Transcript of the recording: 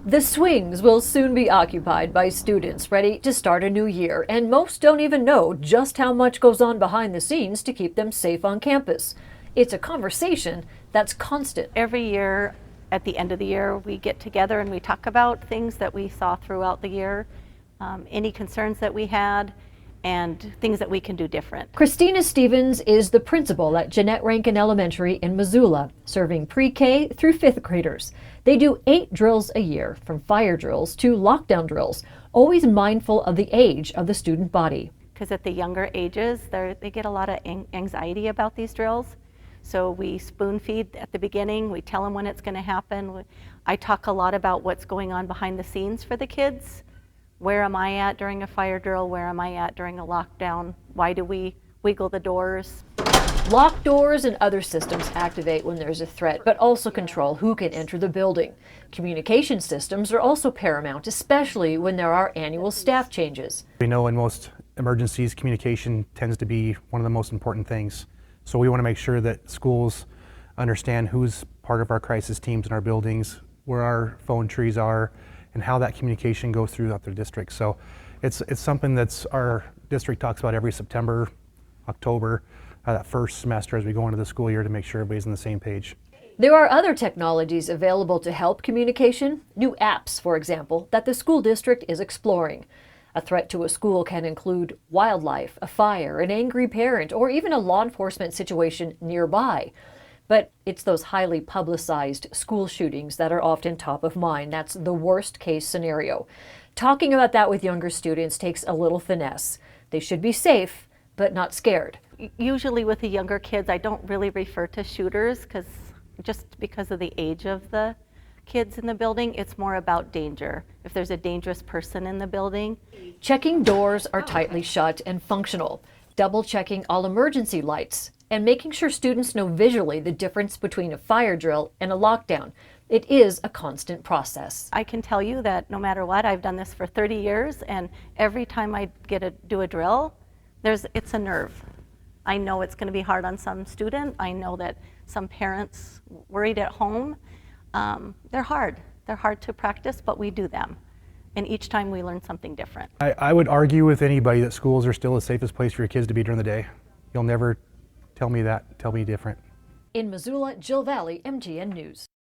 The swings will soon be occupied by students ready to start a new year, and most don't even know just how much goes on behind the scenes to keep them safe on campus. It's a conversation that's constant. Every year, at the end of the year, we get together and we talk about things that we saw throughout the year, any concerns that we had, and things that we can do different. Christina Stevens is the principal at Jeanette Rankin Elementary in Missoula, serving pre-K through 5th graders. They do 8 drills a year, from fire drills to lockdown drills, always mindful of the age of the student body. Because at the younger ages, they get a lot of anxiety about these drills. So we spoon feed at the beginning, we tell them when it's going to happen. I talk a lot about what's going on behind the scenes for the kids. Where am I at during a fire drill? Where am I at during a lockdown? Why do we wiggle the doors? Locked doors and other systems activate when there's a threat, but also control who can enter the building. Communication systems are also paramount, especially when there are annual staff changes. We know in most emergencies, communication tends to be one of the most important things. So we want to make sure that schools understand who's part of our crisis teams in our buildings, where our phone trees are, and how that communication goes throughout their district. So it's something that's our district talks about every September, October, that first semester as we go into the school year to make sure everybody's on the same page. There are other technologies available to help communication, new apps, for example, that the school district is exploring. A threat to a school can include wildlife, a fire, an angry parent, or even a law enforcement situation nearby. But it's those highly publicized school shootings that are often top of mind. That's the worst case scenario. Talking about that with younger students takes a little finesse. They should be safe, but not scared. Usually with the younger kids, I don't really refer to shooters just because of the age of the kids in the building. It's more about danger. If there's a dangerous person in the building. Checking doors are tightly shut and functional. Double checking all emergency lights, and making sure students know visually the difference between a fire drill and a lockdown. It is a constant process. I can tell you that no matter what, I've done this for 30 years, and every time I do a drill, it's a nerve. I know it's going to be hard on some student. I know that some parents worried at home. They're hard. They're hard to practice, but we do them. And each time we learn something different. I would argue with anybody that schools are still the safest place for your kids to be during the day. You'll never tell me that, tell me different. In Missoula, Jill Valley, MTN News.